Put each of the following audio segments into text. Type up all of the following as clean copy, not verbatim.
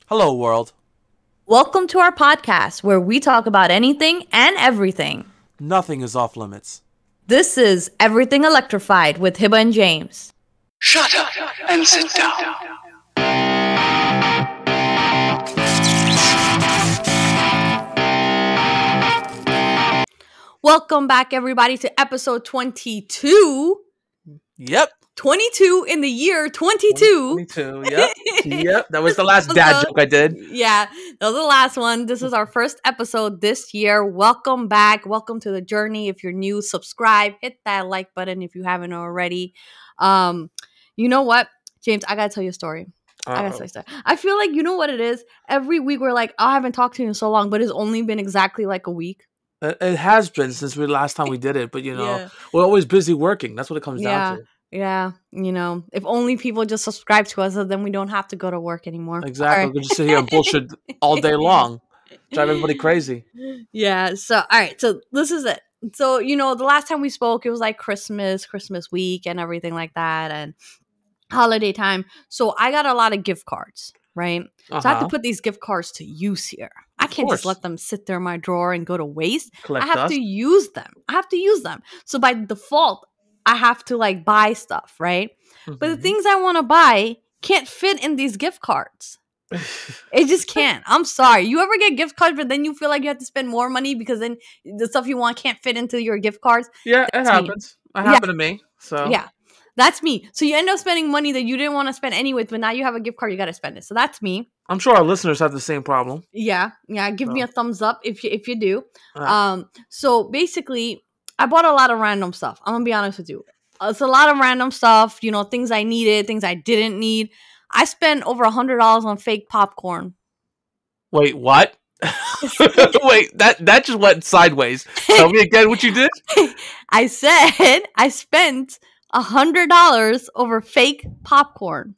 Hello, world. Welcome to our podcast where we talk about anything and everything. Nothing is off limits. This is Everything Electrified with Hiba and James. Shut up and sit down. Welcome back, everybody, to episode 22. Yep. 22 in the year 22. 22. Yep. Yep. That was the last dad joke I did. Yeah, that was the last one. This is our first episode this year. Welcome back. Welcome to the journey. If you're new, subscribe. Hit that like button if you haven't already. You know what, James? I gotta tell you a story. I feel like, you know what it is? Every week we're like, oh, I haven't talked to you in so long, but it's only been exactly like a week. It has been since the last time we did it, but we're always busy working. That's what it comes down to. Yeah, if only people just subscribe to us, then we don't have to go to work anymore. Exactly. Right. We can just sit here and bullshit all day long. Drive everybody crazy. Yeah, so, all right, so this is it. So, the last time we spoke, it was like Christmas week and everything like that, and holiday time. So I got a lot of gift cards, right? So I have to put these gift cards to use here. I can't just let them sit there in my drawer and go to waste. I have to use them. So by default, I have to buy stuff, right? Mm-hmm. But the things I want to buy can't fit in these gift cards. It just can't. I'm sorry. You ever get gift cards, but then you feel like you have to spend more money because then the stuff you want can't fit into your gift cards? Yeah, it happens. It happened to me. So yeah. That's me. So you end up spending money that you didn't want to spend anyways, but now you have a gift card, you got to spend it. So that's me. I'm sure our listeners have the same problem. Yeah. Give me a thumbs up if you do. So basically, I bought a lot of random stuff. I'm gonna be honest with you. It's a lot of random stuff. Things I needed, things I didn't need. I spent over $100 on fake popcorn. Wait, what? Wait, that just went sideways. Tell me again what you did. I said I spent $100 over fake popcorn.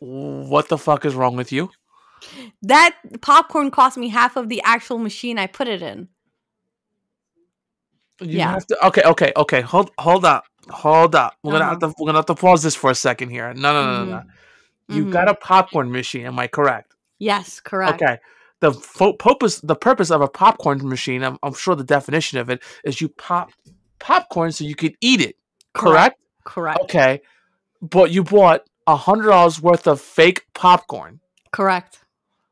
What the fuck is wrong with you? That popcorn cost me half of the actual machine I put it in. You have to. Okay. Hold up. We're gonna have to pause this for a second here. No. You got a popcorn machine. Am I correct? Yes, correct. Okay. The purpose of a popcorn machine, I'm sure the definition of it is you pop popcorn so you could eat it. Correct? Correct. Okay. But you bought $100 worth of fake popcorn. Correct.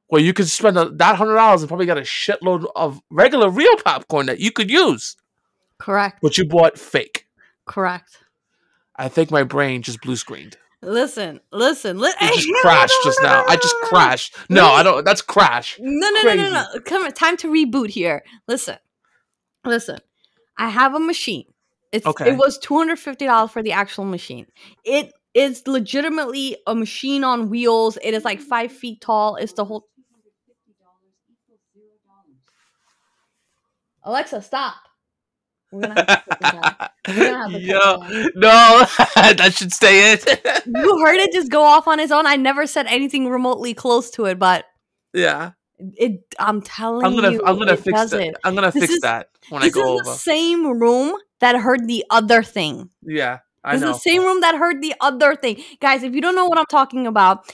Well, you could spend that $100 and probably got a shitload of regular real popcorn that you could use. Correct. But you bought fake. Correct. I think my brain just blue screened. Listen. It just crashed just now. I just crashed. No, I don't. That's crash. No. Come on, time to reboot here. Listen. I have a machine. It was $250 for the actual machine. It is legitimately a machine on wheels. It is like 5 feet tall. It's the whole. Alexa, stop. We're gonna have to no, that should stay in. You heard it just go off on its own. I never said anything remotely close to it, but yeah, I'm telling you, I'm gonna fix it. I'm gonna fix that when I go over. This is the same room that heard the other thing. Yeah, I know. This is the same room that heard the other thing, guys. If you don't know what I'm talking about,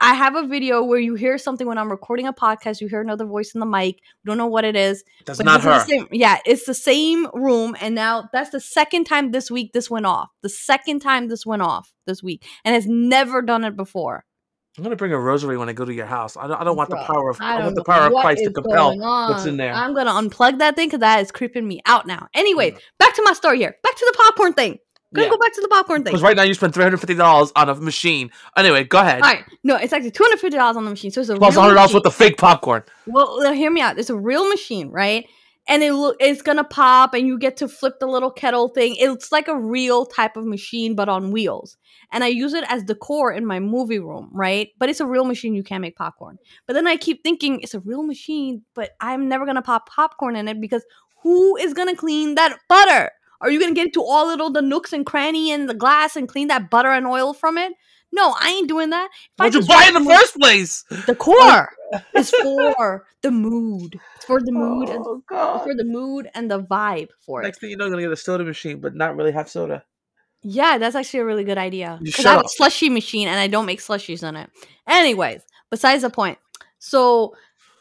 I have a video where you hear something when I'm recording a podcast. You hear another voice in the mic. You don't know what it is. That's not her. It's the same room. And now that's the second time this week this went off. The second time this went off this week. And has never done it before. I'm going to bring a rosary when I go to your house. I don't want the power of Christ to compel what's in there. I'm going to unplug that thing because that is creeping me out now. Anyway, back to my story here. Back to the popcorn thing. Go back to the popcorn thing. Because right now you spend $350 on a machine. Anyway, go ahead. All right. No, it's actually $250 on the machine. So it's plus $100 worth of fake popcorn. Well, hear me out. It's a real machine, right? And it's going to pop and you get to flip the little kettle thing. It's like a real type of machine, but on wheels. And I use it as decor in my movie room, right? But it's a real machine. You can't make popcorn. But then I keep thinking it's a real machine, but I'm never going to pop popcorn in it because who is going to clean that butter? Are you going to get into all the nooks and cranny and the glass and clean that butter and oil from it? No, I ain't doing that. What'd you buy in the first place? The core is for the mood. It's for the mood. It's for the mood and the vibe for it. Next thing you know, you're going to get a soda machine, but not really have soda. Yeah, that's actually a really good idea. Because I have a slushie machine and I don't make slushies in it. Anyways, Besides the point. So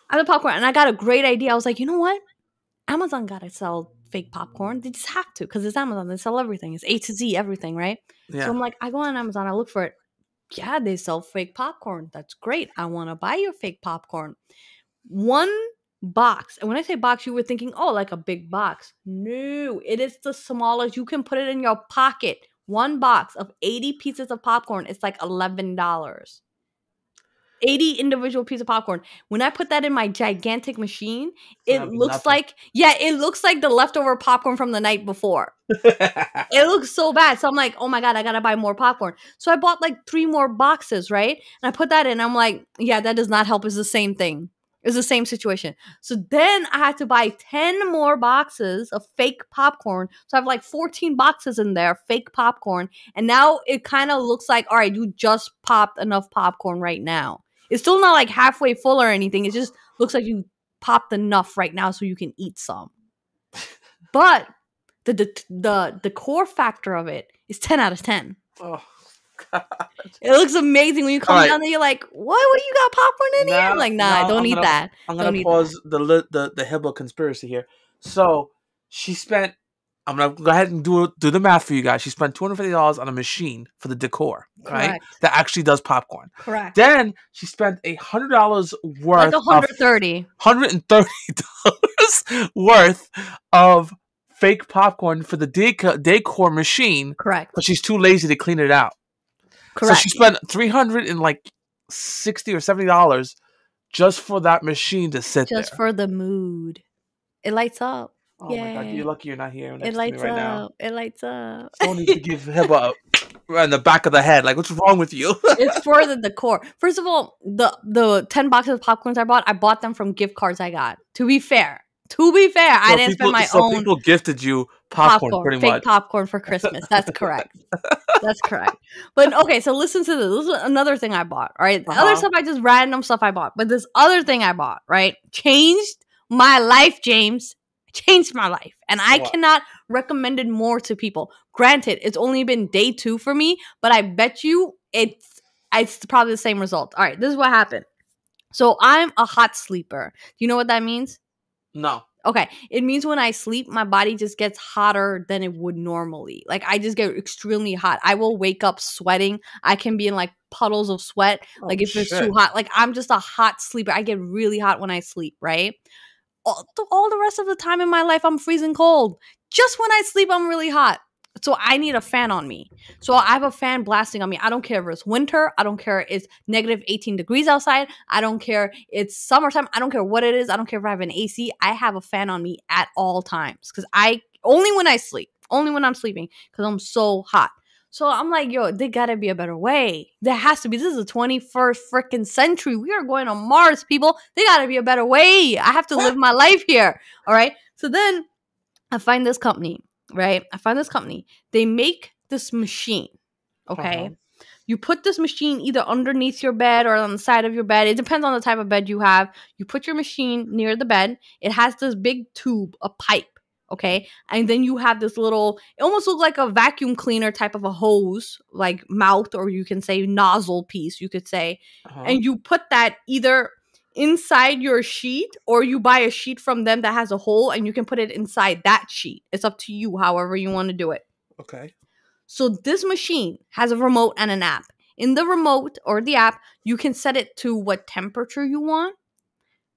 I have popcorn and I got a great idea. I was like, you know what? Amazon gotta sell fake popcorn. They just have to because it's Amazon. They sell everything. It's A to Z, everything, right? Yeah. So I'm like, I go on Amazon. I look for it. Yeah, they sell fake popcorn. That's great. I want to buy your fake popcorn. One box. And when I say box, you were thinking, oh, like a big box. No, it is the smallest. You can put it in your pocket. One box of 80 pieces of popcorn. It's like $11. 80 individual pieces of popcorn. When I put that in my gigantic machine, it looks like the leftover popcorn from the night before. It looks so bad. So I'm like, oh my God, I gotta buy more popcorn. So I bought like 3 more boxes, right? And I put that in. I'm like, yeah, that does not help. It's the same thing. It's the same situation. So then I had to buy 10 more boxes of fake popcorn. So I have like 14 boxes in there, fake popcorn. And now it kind of looks like, all right, you just popped enough popcorn right now. It's still not like halfway full or anything. It just looks like you popped enough right now so you can eat some. But the core factor of it is 10 out of 10. Oh, God. It looks amazing when you come down there. You're like, what? You got popcorn in here? I'm like, nah, don't eat that. I'm gonna pause the Hiba conspiracy here. So she spent. I'm gonna go ahead and do the math for you guys. She spent $250 on a machine for the decor, right? That actually does popcorn. Correct. Then she spent $100 worth, like $130 worth of fake popcorn for the decor machine. Correct. But she's too lazy to clean it out. Correct. So she spent $360 or $70 just for that machine to sit there. Just for the mood. It lights up. Oh my God, you're lucky you're not here next it lights to me right up. now. It lights up. Someone needs to give Hiba in the back of the head. Like, what's wrong with you? It's for the decor. First of all, the 10 boxes of popcorns I bought them from gift cards I got. To be fair, I didn't spend my own. So people gifted you popcorn pretty much. Fake popcorn for Christmas. That's correct. That's correct. But okay, so listen to this. This is another thing I bought. All right, other stuff random stuff I bought, but this other thing I bought, right, changed my life, James. Changed my life, and I cannot recommend it more to people. Granted, it's only been day 2 for me, but I bet you it's probably the same result. All right, this is what happened. So I'm a hot sleeper. Do you know what that means? No. Okay, it means when I sleep, my body just gets hotter than it would normally. Like, I just get extremely hot. I will wake up sweating. I can be in like puddles of sweat. Like, if it's too hot. Like, I'm just a hot sleeper. I get really hot when I sleep, right? All the rest of the time in my life, I'm freezing cold. Just when I sleep, I'm really hot. So I need a fan on me. So I have a fan blasting on me. I don't care if it's winter. I don't care if it's negative 18 degrees outside. I don't care if it's summertime. I don't care what it is. I don't care if I have an AC. I have a fan on me at all times. Because only when I sleep. Only when I'm sleeping. Because I'm so hot. So I'm like, yo, there gotta be a better way. There has to be. This is the 21st freaking century. We are going to Mars, people. There gotta be a better way. I have to live my life here. All right. So then I find this company, right? They make this machine. Okay. You put this machine either underneath your bed or on the side of your bed. It depends on the type of bed you have. You put your machine near the bed. It has this big tube, a pipe. Okay. And then you have this little, it almost looks like a vacuum cleaner type of a hose, like mouth, or you can say nozzle piece, you could say. And you put that either inside your sheet or you buy a sheet from them that has a hole and you can put it inside that sheet. It's up to you, however you want to do it. Okay. So this machine has a remote and an app. In the remote or the app, you can set it to what temperature you want.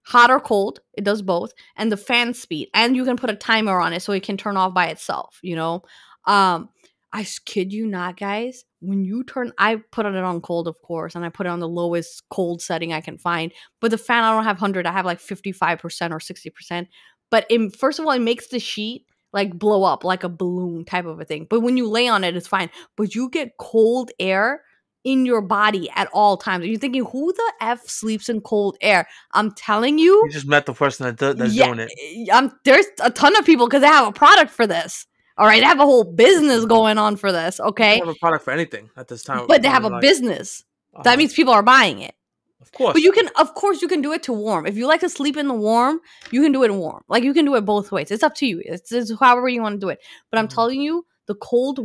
Hot or cold, it does both, and the fan speed, and you can put a timer on it so it can turn off by itself, you know. I kid you not, guys, I put it on cold, of course, and I put it on the lowest cold setting I can find, but the fan, I don't have 100, I have like 55% or 60%, but first of all, it makes the sheet like blow up like a balloon type of a thing, but when you lay on it, it's fine, but you get cold air in your body at all times. You're thinking, who the F sleeps in cold air? I'm telling you. You just met the person that's doing it. There's a ton of people because they have a product for this. All right. They have a whole business going on for this. Okay. They have a product for anything at this time. But they have a business. That means people are buying it. Of course. But you can do it to warm. If you like to sleep in the warm, you can do it in warm. Like, you can do it both ways. It's up to you. It's however you want to do it. But I'm telling you, the cold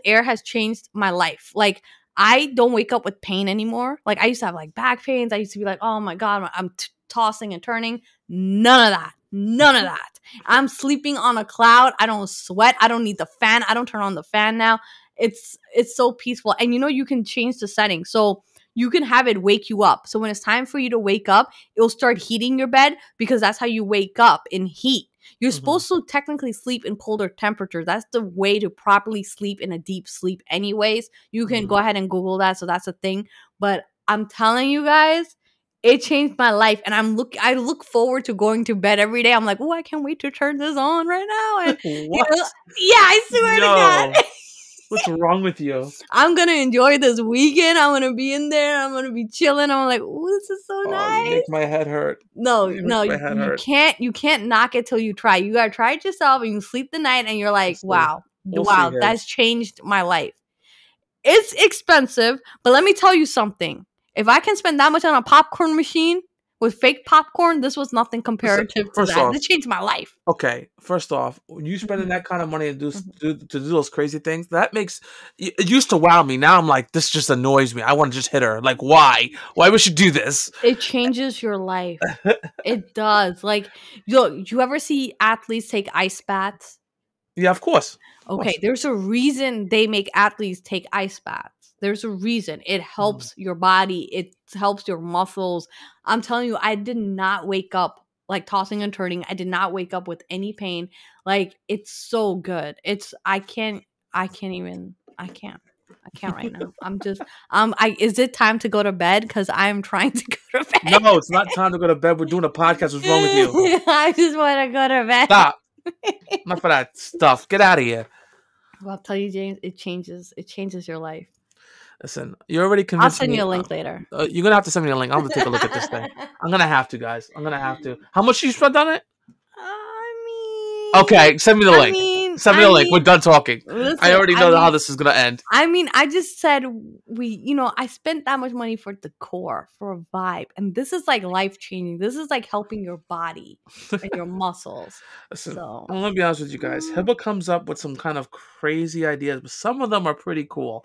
air has changed my life. Like, I don't wake up with pain anymore. Like I used to have like back pains. I used to be like, oh my God, I'm tossing and turning. None of that. None of that. I'm sleeping on a cloud. I don't sweat. I don't need the fan. I don't turn on the fan now. It's so peaceful. And you can change the settings. So you can have it wake you up. So when it's time for you to wake up, it'll start heating your bed because that's how you wake up in heat. You're supposed to technically sleep in colder temperatures. That's the way to properly sleep in a deep sleep anyways. You can go ahead and Google that. So that's a thing. But I'm telling you guys, it changed my life. And I look forward to going to bed every day. I'm like, oh, I can't wait to turn this on right now. And what? Yeah, I swear to God. What's wrong with you? I'm going to enjoy this weekend. I'm going to be in there. I'm going to be chilling. I'm like, oh, this is so nice. You make my head hurt. No, you can't knock it till you try. You got to try it yourself and you sleep the night and you're like, wow, that's changed my life. It's expensive, but let me tell you something. If I can spend that much on a popcorn machine with fake popcorn, this was nothing comparative to that. This changed my life. Okay, first off, when you spending that kind of money to do those crazy things, that makes it used to wow me. Now I'm like, this just annoys me. I want to just hit her. Like, why? Why would she do this? It changes your life. It does. Like, you ever see athletes take ice baths? Yeah, of course. Okay, there's a reason they make athletes take ice baths. There's a reason. It helps your body. It helps your muscles. I'm telling you, I did not wake up like tossing and turning. I did not wake up with any pain. Like, it's so good. I can't right now. Is it time to go to bed? Because I'm trying to go to bed. No, it's not time to go to bed. We're doing a podcast. What's wrong with you? I just want to go to bed. Stop. Enough of that stuff. Get out of here. Well, I'll tell you, James, it changes your life. Listen, you're already convinced. I'll send you a link later. You're going to have to send me a link. I'm going to take a look at this thing. I'm going to have to, guys. I'm going to have to. How much you spent on it? Okay, send me the link. Send me the link. We're done talking. Listen, I already know how this is going to end. I mean, I just said I spent that much money for decor, for a vibe. And this is like life-changing. This is like helping your body and your muscles. Listen, I'm going to be honest with you guys. Hiba comes up with some kind of crazy ideas, but some of them are pretty cool.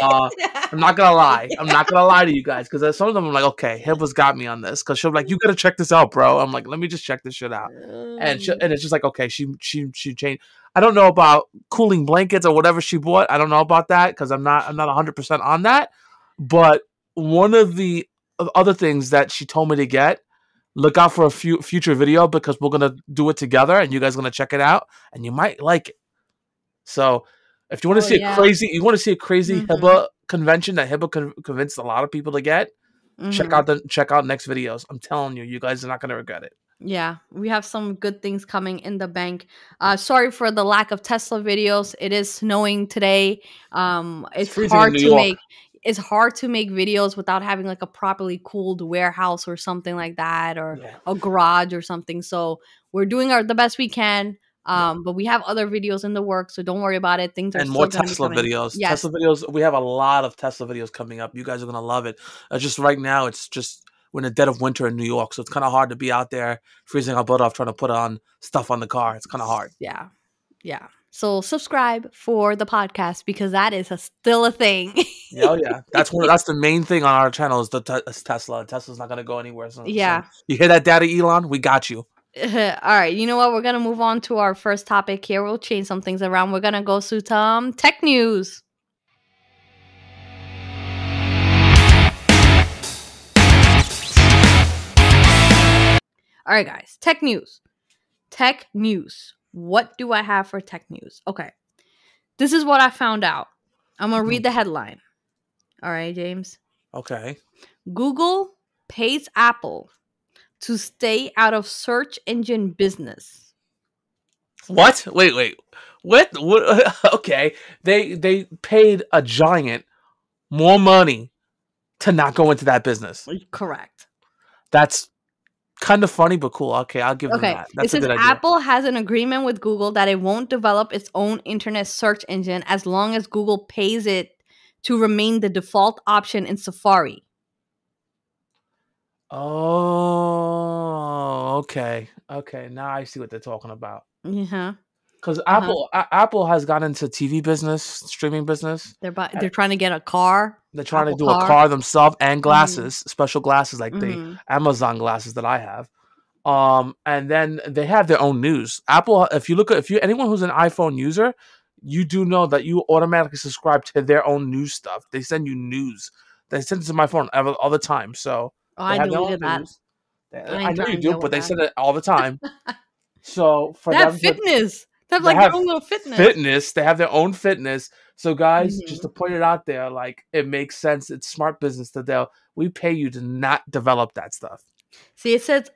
I'm not going to lie. I'm not going to lie to you guys because some of them I'm like, okay, Hiba's got me on this. Because she'll be like, you got to check this out, bro. I'm like, let me just check this shit out. And it's just like, okay, she changed. I don't know about cooling blankets or whatever she bought. I don't know about that because I'm not 100% on that. But one of the other things that she told me to get, look out for a future video because we're gonna do it together and you guys are gonna check it out and you might like it. So if you want to see a crazy, Hiba convention that Hiba convinced a lot of people to get, check out next videos. I'm telling you, you guys are not gonna regret it. Yeah, we have some good things coming in the bank. Sorry for the lack of Tesla videos. It is snowing today. It's hard to make videos without having like a properly cooled warehouse or something like that, or a garage or something. So we're doing the best we can. But we have other videos in the works, so don't worry about it. Things are and more Tesla videos. Yes. Tesla videos. We have a lot of Tesla videos coming up. You guys are gonna love it. Just right now, it's just. We're in the dead of winter in New York, so it's kind of hard to be out there freezing our butt off trying to put on stuff on the car. It's kind of hard. Yeah. So subscribe for the podcast because that is still a thing. Yeah. That's the main thing on our channel is Tesla. Tesla's not going to go anywhere. So you hear that, Daddy Elon? We got you. All right. You know what? We're going to move on to our first topic here. We'll change some things around. We're going to go to some tech news. All right, guys. Tech news. What do I have for tech news? Okay. This is what I found out. I'm going to read the headline. All right, James. Okay. Google pays Apple to stay out of search engine business. What? Wait. What? Okay. They paid a giant more money to not go into that business. Correct. That's kind of funny, but cool. Okay, I'll give them that. That's a good idea. Apple has an agreement with Google that it won't develop its own internet search engine as long as Google pays it to remain the default option in Safari. Oh, okay. Now I see what they're talking about. Yeah. Because Apple has got into TV business, streaming business. They're trying to get a car. They're trying to Apple do a Car. car themselves and Mhm. glasses, special glasses like the Mhm. Amazon glasses that I have. And then they have their own news. Apple, if you anyone who's an iPhone user, you do know that you automatically subscribe to their own news stuff. They send you news. They send it to my phone all the time. So Oh, they I have their own deleted that. news. I I ain't know trying you to do, deal but with they that. send it all the time. So for They have them to fitness. They have they like their have own little fitness. fitness. They have their own fitness. So guys, just Mhm. to point it out there, like it makes sense. It's smart business that we pay you to not develop that stuff. See, it says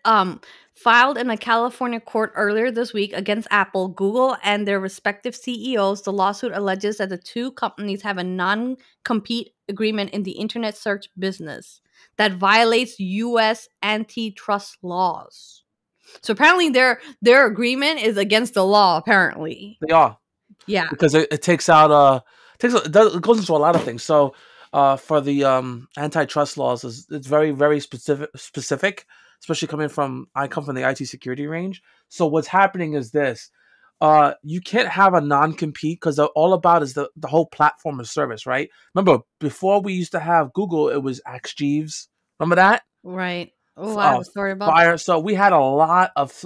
filed in a California court earlier this week against Apple, Google, and their respective CEOs. The lawsuit alleges that the two companies have a non-compete agreement in the internet search business that violates U.S. antitrust laws. So apparently, their agreement is against the law. Apparently, They are. yeah, Because it takes out it goes into a lot of things. So for the antitrust laws, it's very very specific, especially coming from I come from the IT security range. So what's happening is this: you can't have a non compete because all about is the whole platform of service, right? Remember before we used to have Google, it was Axe Jeeves. Remember that? right. Oh, I have a story about Fire. So we had a lot of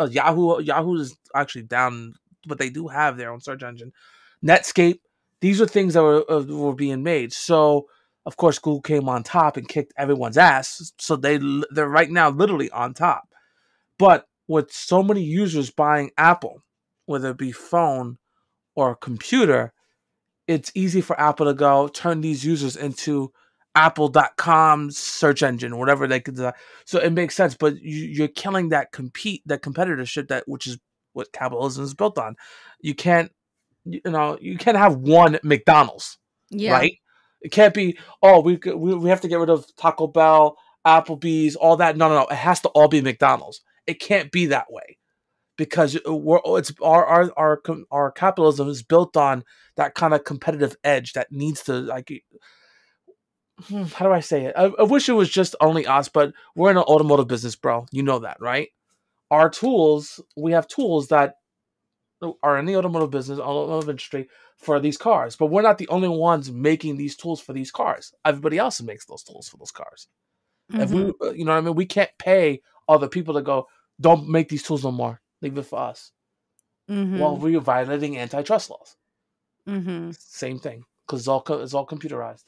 Yahoo. Yahoo is actually down, but they do have their own search engine. Netscape. These are things that were being made. So of course Google came on top and kicked everyone's ass. So they're right now literally on top. But with so many users buying Apple, whether it be phone or computer, it's easy for Apple to go turn these users into apple.com search engine, whatever they could do. So it makes sense, but you're killing that competitorship which is what capitalism is built on. You can't you can't have one McDonald's, yeah. right? It can't be we have to get rid of Taco Bell, Applebee's, all that. No, it has to all be McDonald's. It can't be that way because our capitalism is built on that kind of competitive edge that needs to like how do I say it? I wish it was just only us, but we're in an automotive business, bro. You know that, right? We have tools that are in the automotive business, automotive industry for these cars, but we're not the only ones making these tools for these cars. Everybody else makes those tools for those cars. If we, you know what I mean, we can't pay other people to go, don't make these tools no more. Leave it for us. Well, we're violating antitrust laws. Same thing because it's all computerized.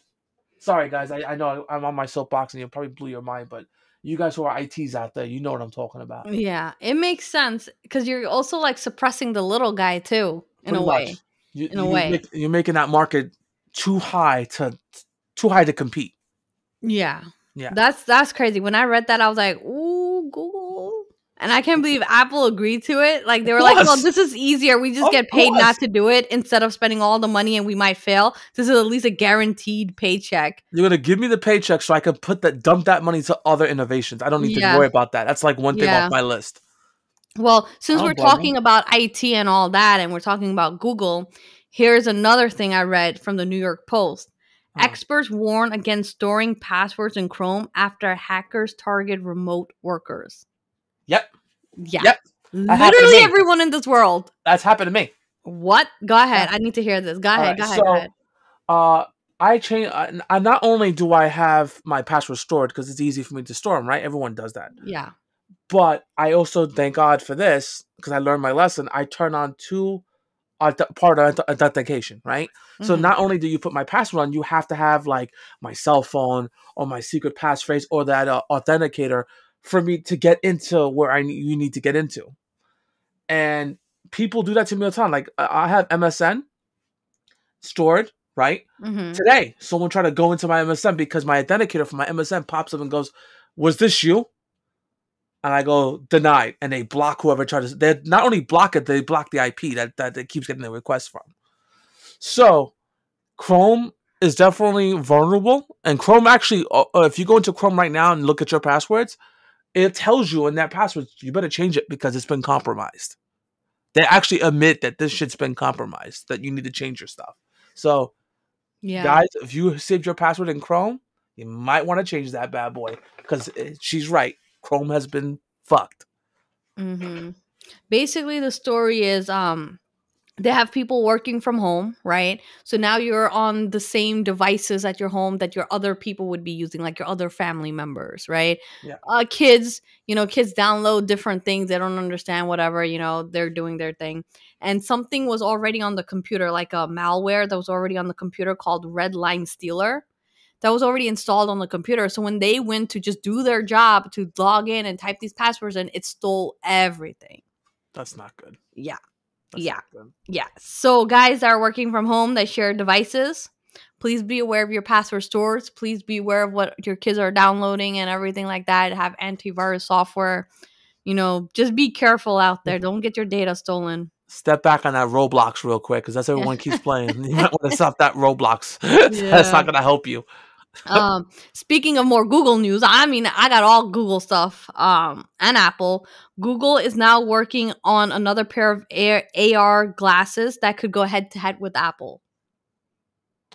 Sorry, guys. I know I'm on my soapbox and you probably blew your mind, but you guys who are ITs out there, you know what I'm talking about. Yeah, it makes sense because you're also like suppressing the little guy too, in Pretty a way. much. In a way, You're making that market too high to compete. yeah, Yeah. that's crazy. When I read that, I was like, "Ooh, Google," and I can't believe Apple agreed to it. Like they were like, "Well, this is easier. We just Of get paid course. not to do it instead of spending all the money, and we might fail. This is at least a guaranteed paycheck." You're gonna give me the paycheck so I can dump that money to other innovations. I don't need to worry about that. That's like one thing off my list. Well, since we're talking about IT and all that, and we're talking about Google, here's another thing I read from the New York Post. Experts warn against storing passwords in Chrome after hackers target remote workers. Yep. Yeah. Yep. Literally everyone in this world. That's happened to me. What? Go ahead. I need to hear this. Go ahead. Go ahead. I change. Not only do I have my password stored because it's easy for me to store them, right? Everyone does that. Yeah. But I also thank God for this because I learned my lesson. I turn on part of authentication, right? So not only do you put my password on, you have to have like my cell phone or my secret passphrase or that authenticator for me to get into where you need to get into. And people do that to me all the time. Like I have MSN stored, right? Today, someone tried to go into my MSN because my authenticator for my MSN pops up and goes, "Was this you?" And I go, "Denied." And they block whoever tries to. They not only block it, they block the IP that it keeps getting the request from. So Chrome is definitely vulnerable. And Chrome actually, if you go into Chrome right now and look at your passwords, it tells you in that password, you better change it because it's been compromised. They actually admit that this shit's been compromised, that you need to change your stuff. So, guys, if you saved your password in Chrome, you might want to change that bad boy because she's right. Chrome has been fucked. Basically, the story is They have people working from home, right? So now you're on the same devices at your home that your other people would be using, like your other family members, right? Yeah. Kids, kids download different things. They don't understand whatever, they're doing their thing. And something was already on the computer, like a malware that was already on the computer called Redline Stealer. That was already installed on the computer. So when they went to just do their job to log in and type these passwords in, it stole everything. That's not good. Yeah. That's yeah. not good. Yeah. So guys that are working from home that share devices, please be aware of your password stores. Please be aware of what your kids are downloading and everything like that. Have antivirus software. Just be careful out there. Don't get your data stolen. Step back on that Roblox real quick, because that's everyone keeps playing. You might want to stop that Roblox. Yeah. That's not going to help you. Speaking of more Google news, I got all Google stuff and Apple. Google is now working on another pair of AR glasses that could go head to head with Apple.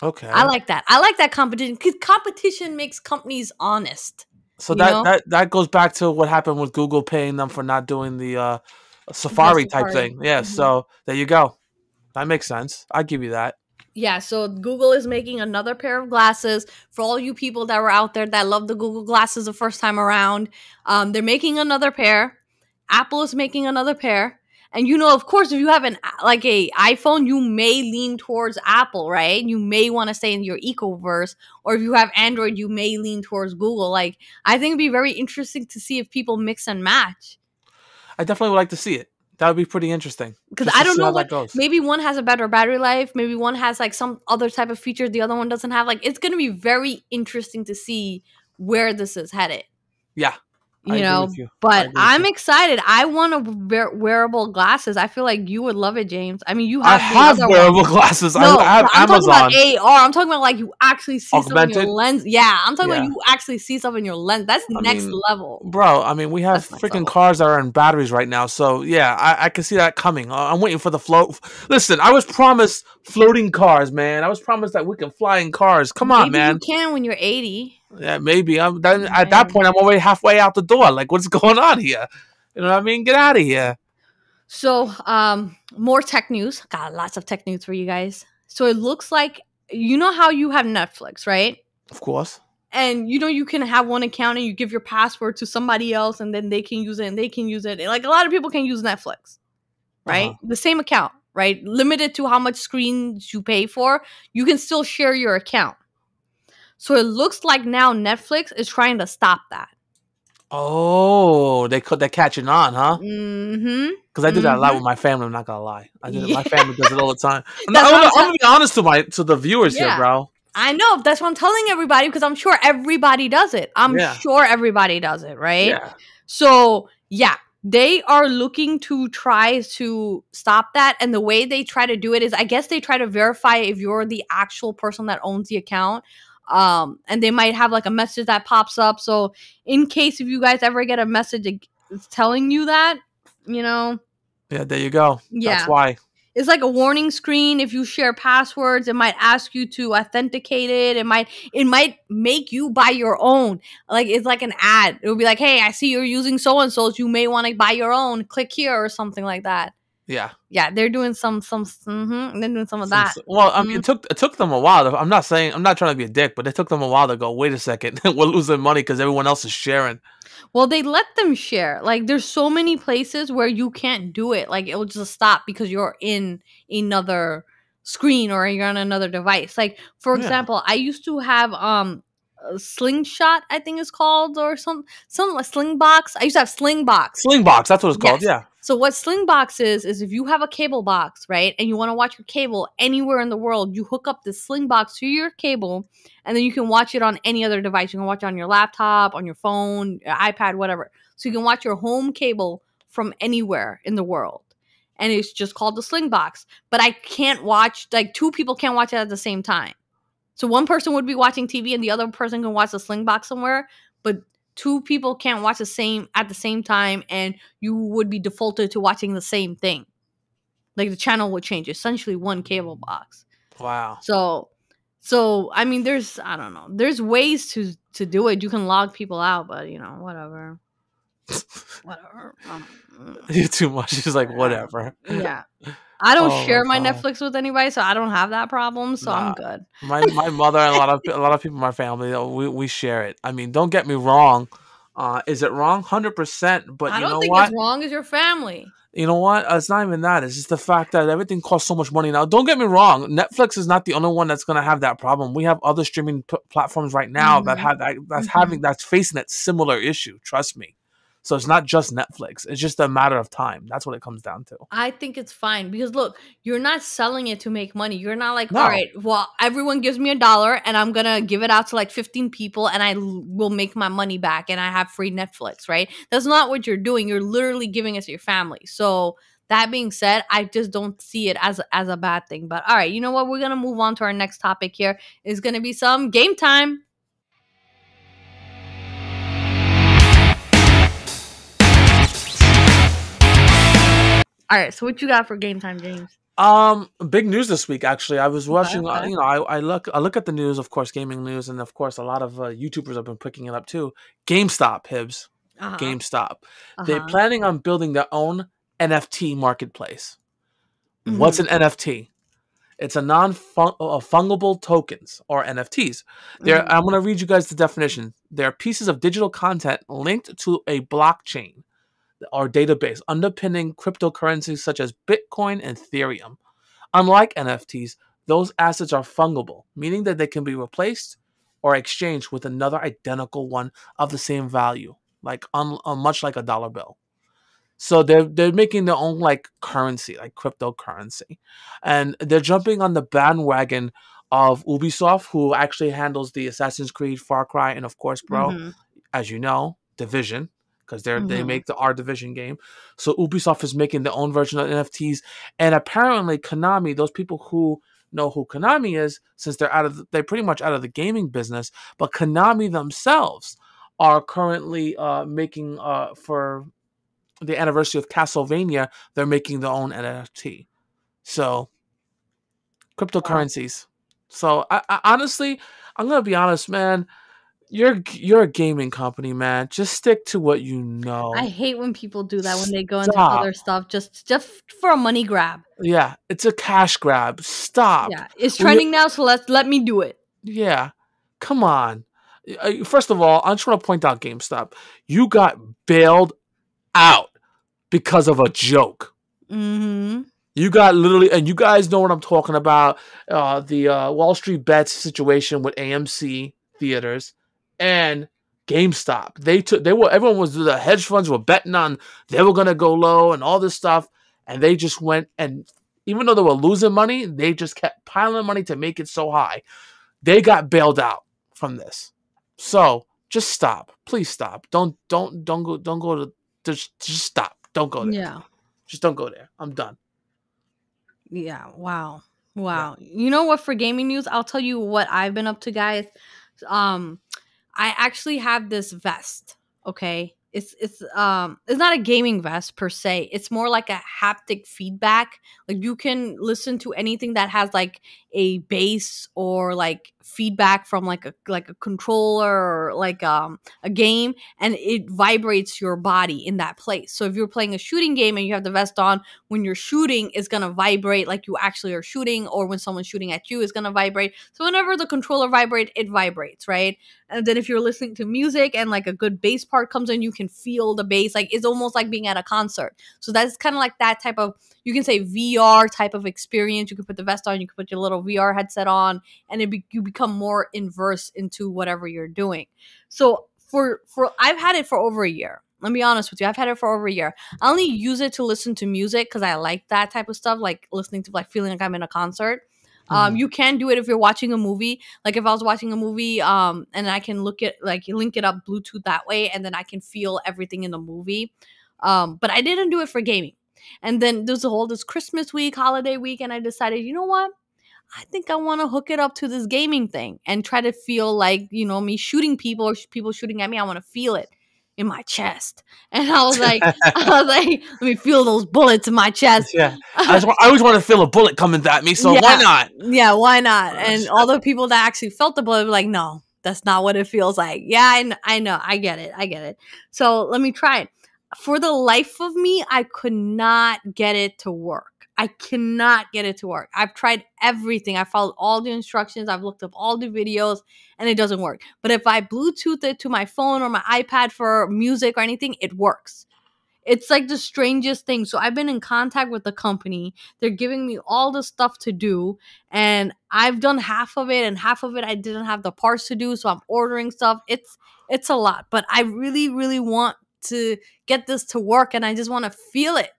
Okay. I like that. I like that competition, because competition makes companies honest. So that goes back to what happened with Google paying them for not doing the Safari type thing. Yeah, So there you go. That makes sense. I give you that. Yeah, so Google is making another pair of glasses for all you people that were out there that loved the Google glasses the first time around. They're making another pair. Apple is making another pair. And of course, if you have a iPhone, you may lean towards Apple, right? You may want to stay in your Ecoverse. Or if you have Android, you may lean towards Google. I think it'd be very interesting to see if people mix and match. I definitely would like to see it. That would be pretty interesting. Because I don't know what goes. Maybe one has a better battery life. Maybe one has some other type of feature the other one doesn't have. It's going to be very interesting to see where this is headed. Yeah. I agree with you. But I'm excited. I want wearable glasses. I feel like you would love it, James. You have wearable glasses. No, I have I'm Amazon. talking about AR. I'm talking about you actually see Augmented? stuff in your lens. Yeah, I'm talking about you actually see stuff in your lens. That's next level. Bro, we have freaking cars that are in batteries right now. So, yeah, I can see that coming. I'm waiting for the float. Listen, I was promised floating cars, man. I was promised that we can fly in cars. Come on, man. Maybe you can when you're 80. Yeah, maybe. At that point, I'm already halfway out the door. What's going on here? You know what I mean? Get out of here. So, more tech news. Got lots of tech news for you guys. So it looks like, how you have Netflix, right? Of course. And you can have one account and you give your password to somebody else and then they can use it and they can use it. A lot of people can use Netflix, right? The same account, right? Limited to how much screens you pay for. You can still share your account. So it looks like now Netflix is trying to stop that. Oh, they're catching on, huh? Mm-hmm. Because I do that a lot with my family. I'm not gonna lie. My family does it all the time. I'm gonna be honest to the viewers here, bro. I know. That's what I'm telling everybody, because I'm sure everybody does it. I'm sure everybody does it, right? Yeah. So they are looking to try to stop that, and the way they try to do it is, I guess they try to verify if you're the actual person that owns the account. And they might have a message that pops up. So in case if you guys ever get a message telling you that, Yeah, there you go. Yeah. That's why. It's like a warning screen. If you share passwords, it might ask you to authenticate it. It might make you buy your own. It's like an ad. It'll be like, hey, I see you're using so-and-so's. You may want to buy your own. Click here or something like that. Yeah. Yeah, they're doing they're doing some of that. Well, it took them a while. I'm not trying to be a dick, but it took them a while to go, wait a second, we're losing money because everyone else is sharing. Well, they let them share. There's so many places where you can't do it. It'll just stop because you're in another screen or you're on another device. For example, I used to have a Slingshot, I think it's called, or some Slingbox. I used to have Slingbox. Slingbox, that's what it's called, yeah. So what Slingbox is if you have a cable box, right, and you want to watch your cable anywhere in the world, you hook up this Slingbox to your cable, and then you can watch it on any other device. You can watch it on your laptop, on your phone, your iPad, whatever. So you can watch your home cable from anywhere in the world. And it's just called the Slingbox. But I can't watch, two people can't watch it at the same time. So one person would be watching TV and the other person can watch the Slingbox somewhere, but two people can't watch at the same time, and you would be defaulted to watching the same thing. The channel would change. Essentially one cable box. Wow. So there's, I don't know. There's ways to do it. You can log people out, but whatever. Whatever. You're too much. She's like, whatever. Yeah. I don't Oh share my God. Netflix with anybody, so I don't have that problem. So I'm Nah. good. My mother and a lot of people in my family, we share it. I mean, don't get me wrong. Is it wrong? 100%. But I you don't know think what? it's wrong as your family. You know what? It's not even that. It's just the fact that everything costs so much money now. Don't get me wrong. Netflix is not the only one that's going to have that problem. We have other streaming platforms right now that have that's facing that similar issue. Trust me. So it's not just Netflix. It's just a matter of time. That's what it comes down to. I think it's fine because look, you're not selling it to make money. You're not like, No. all right, well, everyone gives me $1 and I'm going to give it out to like 15 people and I will make my money back and I have free Netflix, right? That's not what you're doing. You're literally giving it to your family. So that being said, I just don't see it as a bad thing. But all right, you know what? We're going to move on to our next topic here. It's going to be some game time. All right, so what you got for game time, James? Big news this week. Actually, I was watching. Okay. I look at the news, of course, gaming news, and of course, a lot of YouTubers have been picking it up too. GameStop, Hibs. GameStop. They're planning on building their own NFT marketplace. What's an NFT? It's a non-fungible tokens, or NFTs. I'm going to read you guys the definition. They're pieces of digital content linked to a blockchain or database underpinning cryptocurrencies such as Bitcoin and Ethereum. Unlike NFTs, those assets are fungible, meaning that they can be replaced or exchanged with another identical one of the same value, like much like a dollar bill. So they're making their own like currency, like cryptocurrency, and they're jumping on the bandwagon of Ubisoft, who actually handles the Assassin's Creed, Far Cry, and of course, bro, as you know, Division, because they make the R Division game. So Ubisoft is making their own version of NFTs, and apparently Konami, those people who know who Konami is, since they're pretty much out of the gaming business, but Konami themselves are currently making for the anniversary of Castlevania, they're making their own NFT. So cryptocurrencies. Wow. So I honestly, I'm gonna be honest, man. You're a gaming company, man. Just stick to what you know. I hate when people do that, when they go into other stuff just for a money grab. Yeah, it's a cash grab. Stop. Yeah, it's trending now, so let me do it. Yeah, come on. First of all, I just want to point out GameStop. You got bailed out because of a joke. You got literally, and you guys know what I'm talking about. The Wall Street Bets situation with AMC theaters and GameStop. Everyone was, the hedge funds were betting on they were gonna go low and all this stuff, and they just went, and even though they were losing money, they just kept piling money to make it so high. They got bailed out from this. So just stop, please stop. Don't go to just stop. Don't go there. Yeah, just don't go there. I'm done. Yeah. Wow. Yeah. You know what? For gaming news, I'll tell you what I've been up to, guys. I actually have this vest. Okay, it's not a gaming vest per se. It's more like a haptic feedback. Like you can listen to anything that has like a bass or like feedback from like a controller or like a game, and it vibrates your body in that place. So if you're playing a shooting game and you have the vest on, when you're shooting, it's gonna vibrate like you actually are shooting, or when someone's shooting at you, it's gonna vibrate. So whenever the controller vibrates, it vibrates, right? And then if you're listening to music and like a good bass part comes in, you can feel the bass. Like it's almost like being at a concert. So that's kind of like that type of, you can say VR type of experience. You can put the vest on, you can put your little VR headset on, and you become more immersed into whatever you're doing. So for I've had it for over a year. Let me be honest with you. I've had it for over a year. I only use it to listen to music because I like that type of stuff, like listening to, like feeling like I'm in a concert. You can do it if you're watching a movie. Like if I was watching a movie, and I can link it up Bluetooth that way, and then I can feel everything in the movie. But I didn't do it for gaming. And then there's this Christmas week, holiday week, and I decided, you know what? I think I want to hook it up to this gaming thing and try to feel like, you know, me shooting people or people shooting at me. I want to feel it in my chest. And I was like, let me feel those bullets in my chest. Yeah. I always want to feel a bullet coming at me. So why not? Yeah, why not? And all the people that actually felt the bullet were like, no, That's not what it feels like. Yeah, I know. I get it. So let me try it. For the life of me, I could not get it to work. I cannot get it to work. I've tried everything. I followed all the instructions. I've looked up all the videos and it doesn't work. But if I Bluetooth it to my phone or my iPad for music or anything, it works. It's like the strangest thing. So I've been in contact with the company. They're giving me all the stuff to do. And I've done half of it and half of it I didn't have the parts to do. So I'm ordering stuff. It's a lot. But I really, really want to get this to work and I just want to feel it.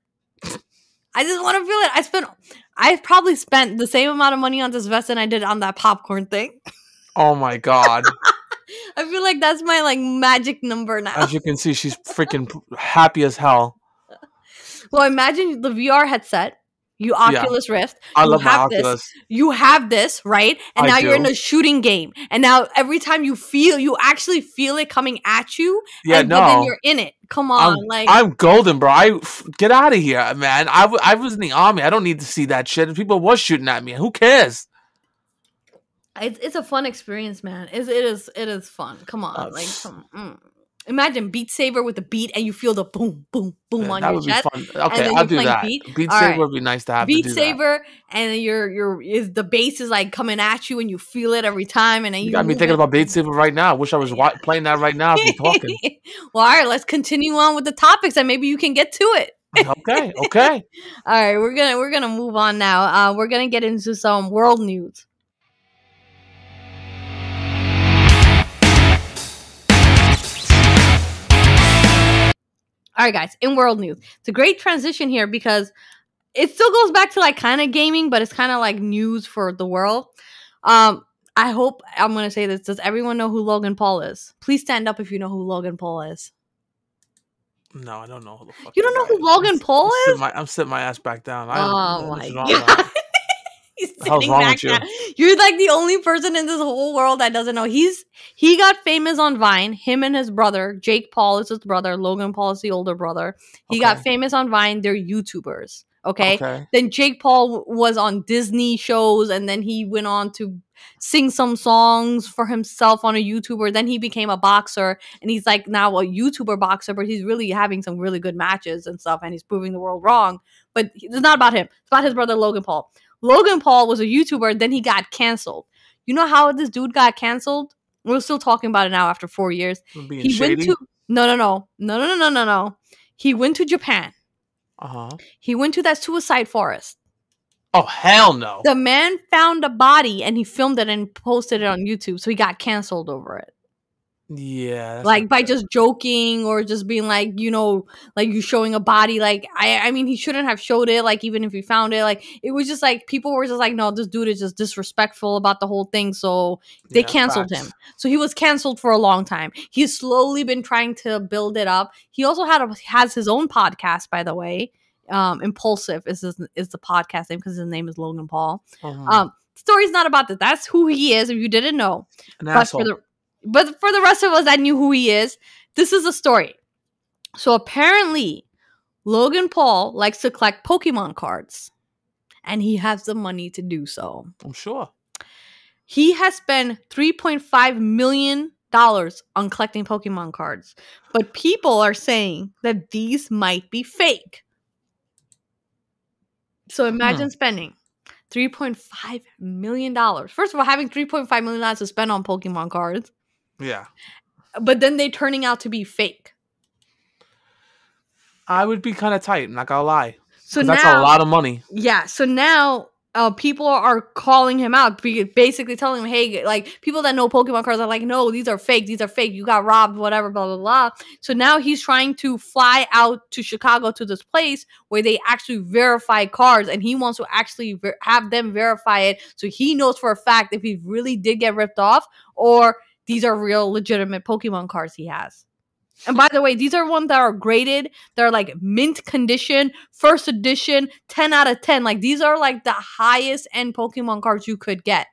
I've probably spent the same amount of money on this vest than I did on that popcorn thing. Oh my God. I feel like that's my like magic number now. As you can see, she's freaking happy as hell. Well, imagine the VR headset, you Oculus Rift. I love my Oculus. You have this, right? And now you're in a shooting game. And now every time you actually feel it coming at you. Yeah, but then you're in it. Come on. I'm golden, bro. Get out of here, man. I was in the army. I don't need to see that shit. People were shooting at me. Who cares? It's a fun experience, man. It is fun. Come on. Imagine Beat Saber with the beat and you feel the boom, boom, boom on your chest. That would be fun. Okay, I'll do that. Beat Saber would be nice to have. Beat Saber, and the bass is like coming at you and you feel it every time. And then you got me thinking about Beat Saber right now. I wish I was playing that right now. If you're talking. Well, all right, let's continue on with the topics and maybe you can get to it. Okay. All right, we're gonna move on now. We're gonna get into some world news. All right, guys, in world news. It's a great transition here because it still goes back to like kind of gaming, but it's kind of like news for the world. I hope I'm going to say this. Does everyone know who Logan Paul is? Please stand up if you know who Logan Paul is. No, I don't know who the fuck. You don't know who Logan Paul is? I'm sitting my ass back down. Oh my God. He's sitting back down. You're like the only person in this whole world that doesn't know. He got famous on Vine. Him and his brother, Jake Paul is his brother. Logan Paul is the older brother. He got famous on Vine. They're YouTubers. Okay. Then Jake Paul was on Disney shows, and then he went on to sing some songs for himself on a YouTuber. Then he became a boxer, and he's like now a YouTuber boxer, but he's really having some really good matches and stuff, and he's proving the world wrong. But it's not about him. It's about his brother Logan Paul. Logan Paul was a YouTuber, then he got canceled. You know how this dude got canceled? We're still talking about it now after 4 years. He went to No. He went to Japan. He went to that suicide forest. Oh, hell no. The man found a body and he filmed it and posted it on YouTube, so he got canceled over it. Yeah. Like by just joking or just being like, you know, like you showing a body. Like, I mean, he shouldn't have showed it. Like, even if he found it, like, it was just like, people were just like, no, this dude is just disrespectful about the whole thing. So they canceled him. So he was canceled for a long time. He's slowly been trying to build it up. He also has his own podcast, by the way. Impulsive is the podcast name because his name is Logan Paul. Story's not about that. That's who he is, if you didn't know. But for the rest of us that knew who he is, this is a story. So apparently, Logan Paul likes to collect Pokemon cards. And he has the money to do so. I'm sure. He has spent $3.5 million on collecting Pokemon cards. But people are saying that these might be fake. So imagine spending $3.5 million. First of all, having $3.5 million to spend on Pokemon cards. Yeah. But then they turning out to be fake. I would be kind of tight, I'm not gonna lie. So that's a lot of money. Yeah. So now people are calling him out, basically telling him, hey, like, people that know Pokemon cards are like, no, these are fake. These are fake. You got robbed, whatever, blah, blah, blah. So now he's trying to fly out to Chicago to this place where they actually verify cards, and he wants to actually have them verify it so he knows for a fact if he really did get ripped off or these are real legitimate Pokemon cards he has. And by the way, these are ones that are graded. They're like mint condition, first edition, 10 out of 10. Like, these are like the highest end Pokemon cards you could get.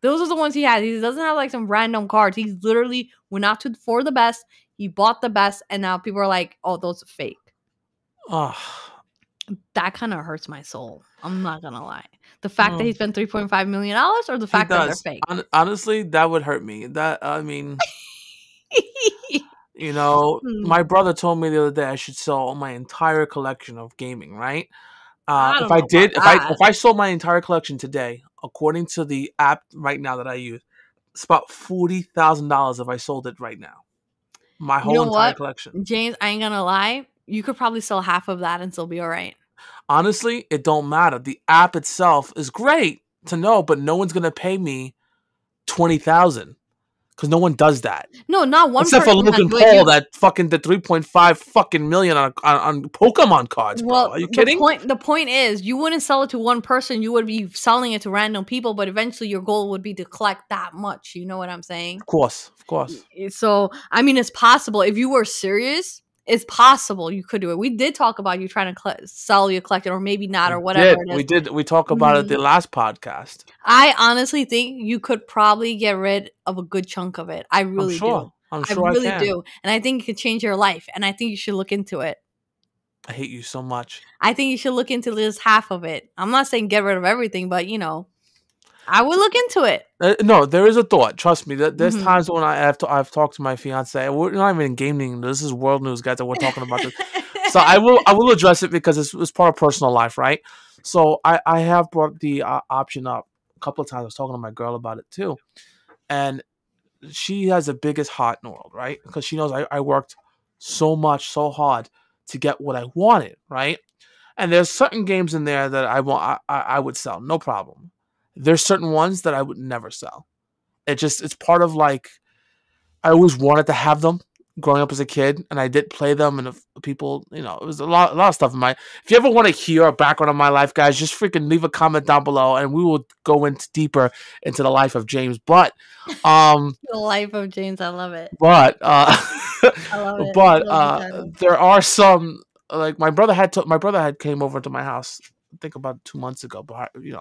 Those are the ones he has. He doesn't have like some random cards. He literally went out for the best. He bought the best. And now people are like, oh, those are fake. Oh, That kind of hurts my soul. I'm not gonna lie. The fact that he spent $3.5 million, or the fact that they're fake. Honestly, that would hurt me. My brother told me the other day I should sell my entire collection of gaming. Right? If I sold my entire collection today, according to the app right now that I use, it's about $40,000 if I sold it right now. My whole entire collection. James, I ain't gonna lie. You could probably sell half of that and still be all right. Honestly, it don't matter. The app itself is great to know, but no one's gonna pay me $20,000 because no one does that. No, not one. Except for Logan Paul, that fucking the 3.5 fucking million on Pokemon cards. Bro. Well, are you kidding? The point is, you wouldn't sell it to one person. You would be selling it to random people, but eventually your goal would be to collect that much. You know what I'm saying? Of course. So, I mean, it's possible. If you were serious, it's possible you could do it. We did talk about you trying to sell your collection, or maybe not, or whatever it is. We did. We talked about it the last podcast. I honestly think you could probably get rid of a good chunk of it. I really do. I'm sure I really do. And I think it could change your life. And I think you should look into it. I hate you so much. I think you should look into just half of it. I'm not saying get rid of everything, but I would look into it. No, there is a thought. Trust me. There's times when I've talked to my fiance. We're not even in gaming. This is world news, guys, that we're talking about this. So I will address it because it's part of personal life, right? So I have brought the option up a couple of times. I was talking to my girl about it too, and she has the biggest heart in the world, right? Because she knows I worked so hard to get what I wanted, right? And there's certain games in there that I would sell, no problem. There's certain ones that I would never sell. It's part of I always wanted to have them growing up as a kid, and I did play them, and people, it was a lot of stuff in if you ever want to hear a background of my life, guys, just freaking leave a comment down below, and we will go deeper into the life of James. But the life of James, I love it. But I love it. But there are some, my brother had came over to my house, I think about 2 months ago, but he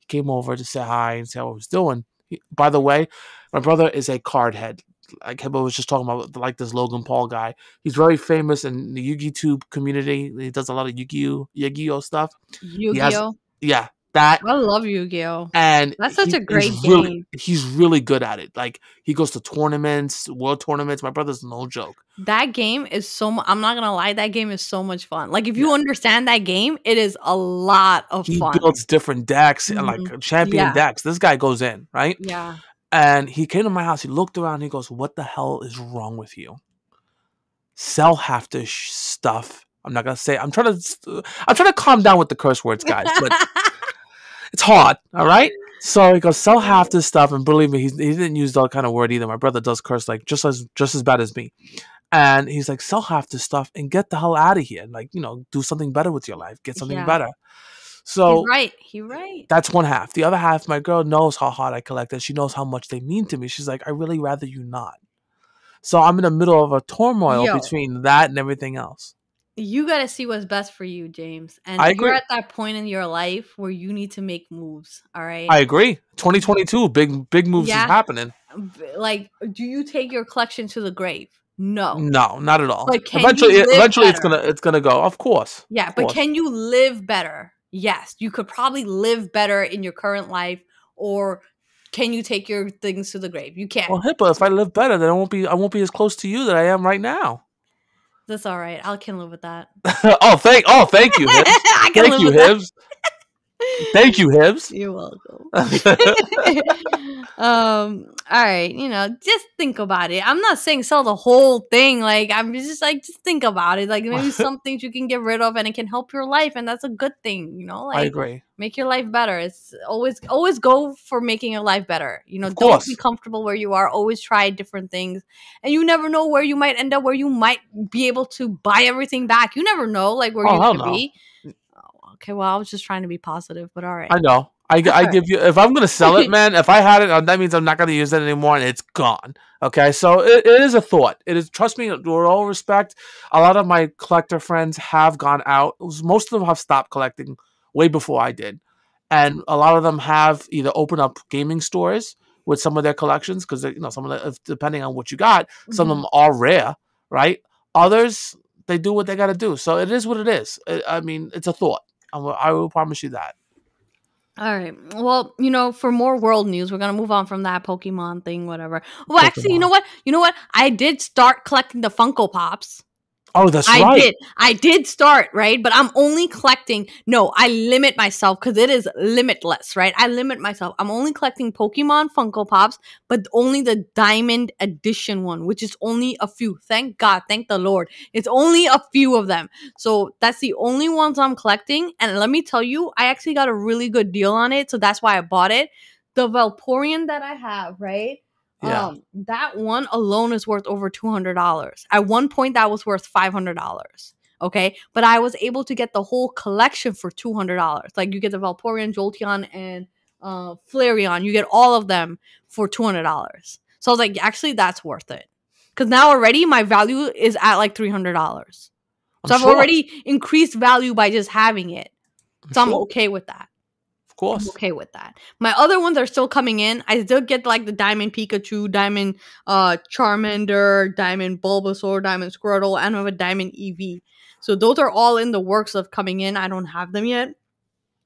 came over to say hi and say how I was doing. By the way, my brother is a card head. Like Hiba was just talking about, this Logan Paul guy. He's very famous in the Yu-Gi-Oh community. He does a lot of Yu-Gi-Oh stuff. Yu-Gi-Oh? Yeah, that. I love Yu-Gi-Oh. And that's such a great game. He's really good at it. He goes to tournaments, world tournaments. My brother's no joke. That game is I'm not gonna lie, that game is so much fun. If you understand that game, it is a lot of fun. He builds different decks and champion decks. This guy goes in, right? Yeah. And he came to my house. He looked around. And he goes, "What the hell is wrong with you? Sell half this stuff." I'm not gonna say. I'm trying to calm down with the curse words, guys, but it's hard. All right. So he goes, "Sell half this stuff," and believe me, he didn't use that kind of word either. My brother does curse just as bad as me. And he's like, "Sell half this stuff and get the hell out of here. Do something better with your life. Get something better." So He's right. That's one half. The other half, my girl knows how hard I collect, and she knows how much they mean to me. She's like, "I really rather you not." So I'm in the middle of a turmoil between that and everything else. You got to see what's best for you, James. And you're at that point in your life where you need to make moves. All right. I agree. 2022, big moves is happening. Do you take your collection to the grave? No, not at all. But eventually it's gonna go. Of course. Yeah, but can you live better? Yes, you could probably live better in your current life, or can you take your things to the grave? You can't. Well, Hiba, if I live better, then I won't be as close to you that I am right now. That's all right. I can live with that. Thank you, Hibs. Thank you, Hibs. Thank you, Hibs. You're welcome. All right, just think about it. I'm not saying sell the whole thing. I'm just think about it. Maybe some things you can get rid of and it can help your life, and that's a good thing. I agree. Make your life better. It's always go for making your life better. Don't be comfortable where you are. Always try different things, and you never know where you might end up. Where you might be able to buy everything back. You never know, where you could be. Okay, well, I was just trying to be positive, but all right. I know. I give you, if I'm going to sell it, man, if I had it, that means I'm not going to use it anymore and it's gone. Okay, so it is a thought. It is, trust me, with all respect, a lot of my collector friends have gone out. Most of them have stopped collecting way before I did. And a lot of them have either opened up gaming stores with some of their collections because, some of the, depending on what you got, some of them are rare, right? Others, they do what they got to do. So it is what it is. I mean, it's a thought. I will promise you that. All right. Well, for more world news, we're going to move on from that Pokemon thing, whatever. Well, actually, you know what? I did start collecting the Funko Pops. Oh, that's right. I did start, right? But I'm only collecting. No, I limit myself because it is limitless, right? I limit myself. I'm only collecting Pokemon Funko Pops, but only the Diamond Edition one, which is only a few. Thank God. Thank the Lord. It's only a few of them. So that's the only ones I'm collecting. And let me tell you, I actually got a really good deal on it. So that's why I bought it. The Valporian that I have, right? Yeah. That one alone is worth over $200. At one point, that was worth $500. Okay, but I was able to get the whole collection for $200. Like you get the Valporian, Jolteon, and Flareon. You get all of them for $200. So I was like, actually, that's worth it. Because now already my value is at like $300. So I've already increased value by just having it. So I'm okay with that. Course. I'm okay with that. My other ones are still coming in. I still get like the Diamond Pikachu, Diamond Charmander, Diamond Bulbasaur, Diamond Squirtle, and I have a Diamond EV. So those are all in the works of coming in. I don't have them yet,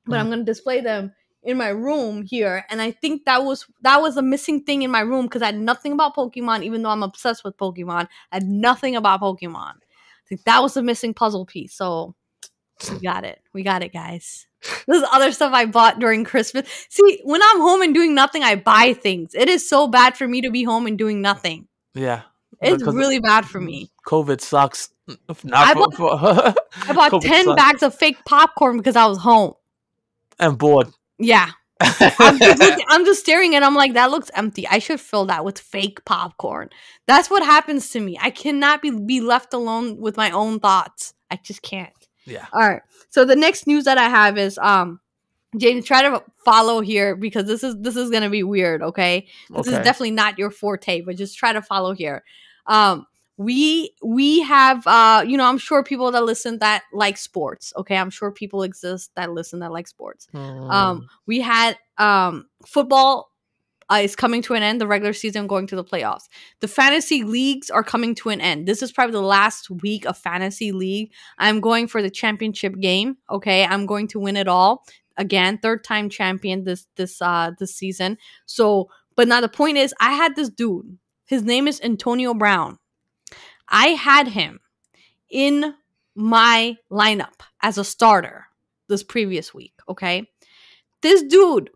but I'm gonna display them in my room here. And I think that was a missing thing in my room because I had nothing about Pokemon, even though I'm obsessed with Pokemon. I had nothing about Pokemon. I think that was the missing puzzle piece. So we got it. We got it, guys. This is other stuff I bought during Christmas. See, when I'm home and doing nothing, I buy things. It is so bad for me to be home and doing nothing. Yeah. It's really bad for me. COVID sucks. I bought 10 bags of fake popcorn because I was home. And bored. Yeah. I'm just staring and I'm like, that looks empty. I should fill that with fake popcorn. That's what happens to me. I cannot be left alone with my own thoughts. I just can't. Yeah. All right. So the next news that I have is James, try to follow here because this is gonna be weird. Okay. This is definitely not your forte, but just try to follow here. We have I'm sure people that listen that like sports. Okay, I'm sure people exist that listen that like sports. We had football is coming to an end, the regular season going to the playoffs. The fantasy leagues are coming to an end. This is probably the last week of fantasy league. I'm going for the championship game. Okay, I'm going to win it all again, third time champion this season. So, but now the point is, I had this dude. His name is Antonio Brown. I had him in my lineup as a starter this previous week. Okay, this dude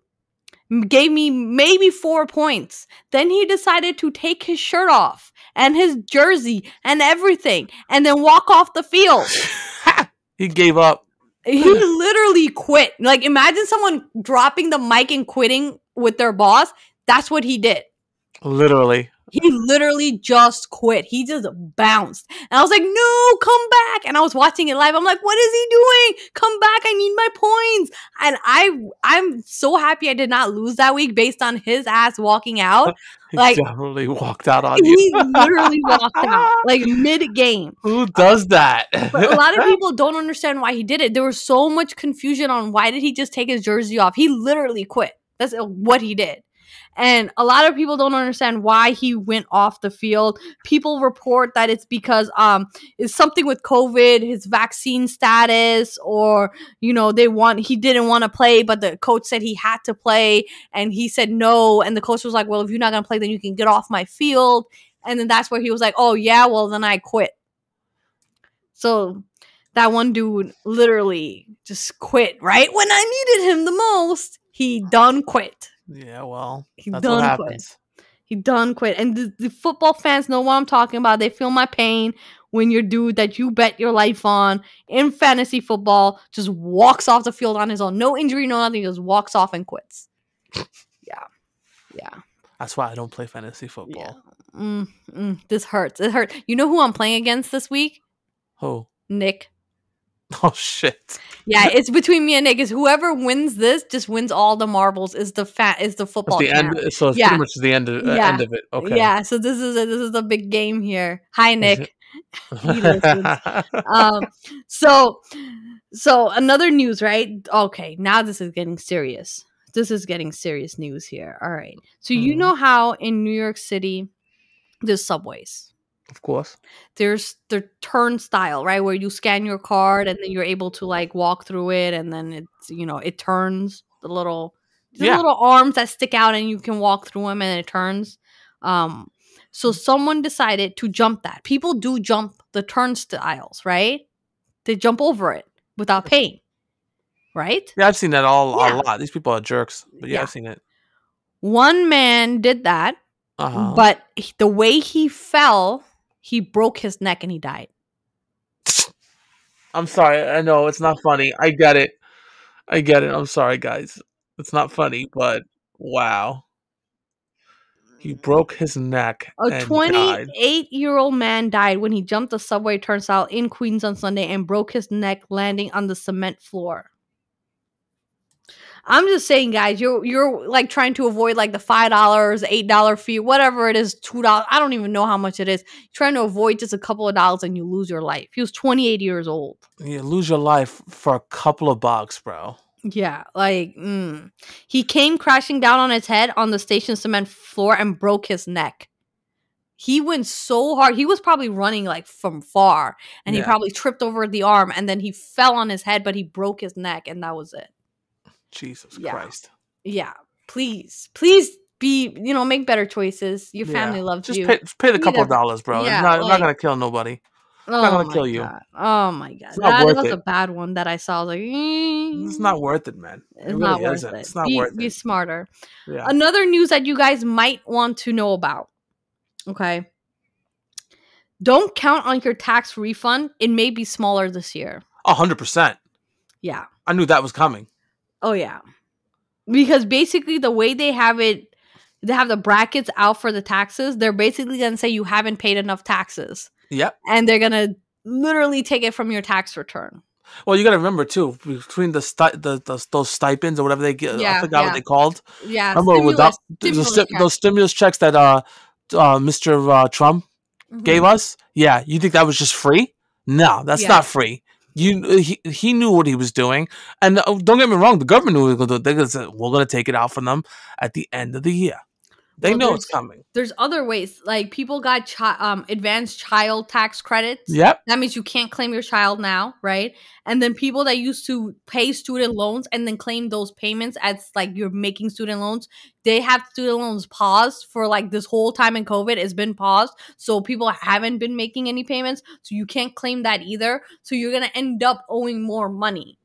gave me maybe 4 points. Then he decided to take his shirt off and his jersey and everything and then walk off the field. He gave up. He literally quit. Like, imagine someone dropping the mic and quitting with their boss. That's what he did. Literally. He literally just quit. He just bounced. And I was like, no, come back. And I was watching it live. I'm like, what is he doing? Come back. I need my points. And I'm so happy I did not lose that week based on his ass walking out. He definitely walked out on you. He literally walked out, like mid-game. Who does that? But a lot of people don't understand why he did it. There was so much confusion on why did he just take his jersey off. He literally quit. That's what he did. And a lot of people don't understand why he went off the field. People report that it's because it's something with COVID, his vaccine status, or he didn't want to play, but the coach said he had to play, and he said no. And the coach was like, "Well, if you're not gonna play, then you can get off my field." And then that's where he was like, "Oh yeah, well then I quit." So that one dude literally just quit right when I needed him the most. He done quit. Yeah, well, he that's done what happens. He done quit. And the football fans know what I'm talking about. They feel my pain when your dude that you bet your life on in fantasy football just walks off the field on his own. No injury, no nothing. Just walks off and quits. Yeah. That's why I don't play fantasy football. Yeah. This hurts. It hurts. You know who I'm playing against this week? Who? Nick. Oh shit! Yeah, it's between me and Nick. Is whoever wins this just wins all the marbles. Is the football? It's the end. So it's pretty much the end of it. Okay. Yeah. So this is a big game here. Hi, Nick. He listens. So another news, right? Okay, now this is getting serious. This is getting serious news here. All right. So you know how in New York City there's subways. Of course. There's the turnstile, right, where you scan your card and then you're able to like walk through it, and then it's it turns the little arms that stick out and you can walk through them and it turns. So someone decided to jump that. People do jump the turnstiles, right? They jump over it without paying, right? Yeah, I've seen that a lot. These people are jerks, but I've seen it. One man did that, but the way he fell, he broke his neck and he died. I'm sorry. I know it's not funny. I get it. I'm sorry, guys. It's not funny, but wow. He broke his neck A and died. 28-year-old man died when he jumped the subway turnstile in Queens on Sunday and broke his neck landing on the cement floor. I'm just saying, guys, you're like trying to avoid like the $5, $8 fee, whatever it is, $2. I don't even know how much it is. You're trying to avoid just a couple of dollars and you lose your life. He was 28 years old. You lose your life for a couple of bucks, bro. Yeah, like he came crashing down on his head on the station cement floor and broke his neck. He went so hard. He was probably running like from far, and he probably tripped over the arm, and then he fell on his head, but he broke his neck, and that was it. Jesus Christ. Yeah. Please be, make better choices. Your family loves you. Just pay the couple of dollars, bro. Yeah, it's not going to kill nobody. It's not going to kill you. Oh, my God. That was a bad one that I saw. I was like, it's not worth it, man. It's not worth it. It's not worth it. Be smarter. Yeah. Another news that you guys might want to know about. Okay. Don't count on your tax refund. It may be smaller this year. 100%. Yeah. I knew that was coming. Oh, yeah. Because basically the way they have it, they have the brackets out for the taxes. They're basically going to say you haven't paid enough taxes. Yep. And they're going to literally take it from your tax return. Well, you got to remember, too, between those stipends or whatever they get, I forgot what they called. Yeah. Remember those stimulus checks that Mr. Trump gave us? Yeah. You think that was just free? No, that's not free. He knew what he was doing, and don't get me wrong, the government knew what they were going to do. They're going to say, we're going to take it out from them at the end of the year. They know it's coming. There's other ways, like people got advanced child tax credits. Yep. That means you can't claim your child now, right? And then people that used to pay student loans and then claim those payments as like you're making student loans, they have student loans paused for like this whole time in COVID. It's been paused, so people haven't been making any payments, so you can't claim that either. So you're gonna end up owing more money.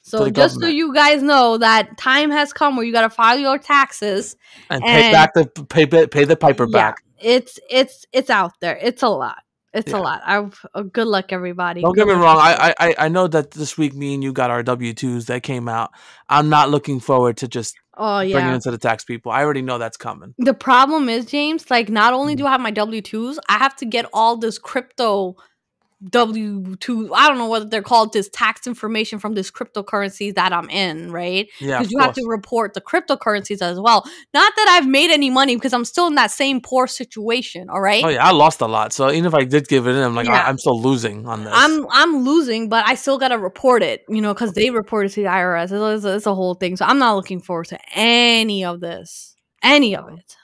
So just so you guys know that time has come where you got to file your taxes and pay the piper back. It's out there. It's a lot. It's a lot. Good luck, everybody. Don't get me wrong. I know that this week me and you got our W-2s that came out. I'm not looking forward to just bringing it to the tax people. I already know that's coming. The problem is, James, like not only do I have my W-2s, I have to get all this crypto W-2, I don't know what they're called, this tax information from this cryptocurrency that I'm in, right? Yeah, because you have to report the cryptocurrencies as well. Not that I've made any money because I'm still in that same poor situation, all right? Oh yeah, I lost a lot. So even if I did give it in, I'm like, I'm still losing on this. I'm losing, but I still gotta report it, because they report it to the IRS. It's a whole thing. So I'm not looking forward to any of this. Any of it.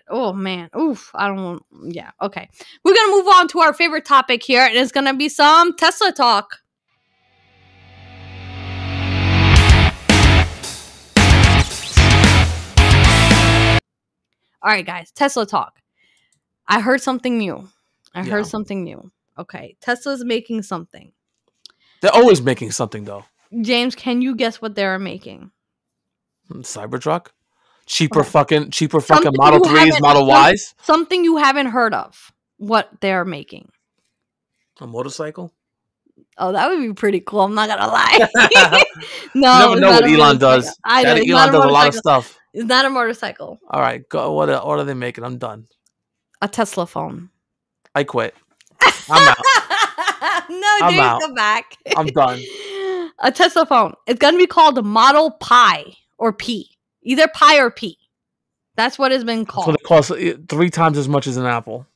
Oh man. Oof. I don't want. Yeah. Okay. We're going to move on to our favorite topic here, and it's going to be some Tesla talk. All right, guys. Tesla talk. I heard something new. Okay. Tesla's making something. They're always making something, though. James, can you guess what they're making? Cybertruck? Cheaper fucking Model 3s, Model Ys. Something you haven't heard of. What they're making. A motorcycle? Oh, that would be pretty cool. I'm not gonna lie. No, you never know what Elon does. Elon does a lot of stuff. It's not a motorcycle. All right, go. What are they making? I'm done. A Tesla phone. I quit. I'm out. No, James, come back. I'm done. A Tesla phone. It's gonna be called Model Pi or P. Either Pi or P. That's what it's been called. So it costs 3 times as much as an Apple.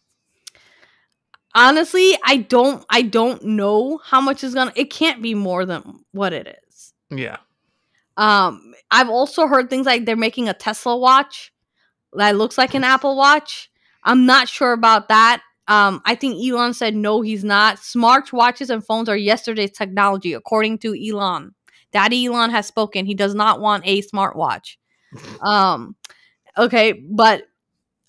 Honestly, I don't know how much is gonna. It can't be more than what it is. Yeah. I've also heard things like they're making a Tesla watch that looks like an Apple Watch. I'm not sure about that. I think Elon said no, he's not. Smart watches and phones are yesterday's technology, according to Elon. Daddy Elon has spoken. He does not want a smartwatch. Okay, but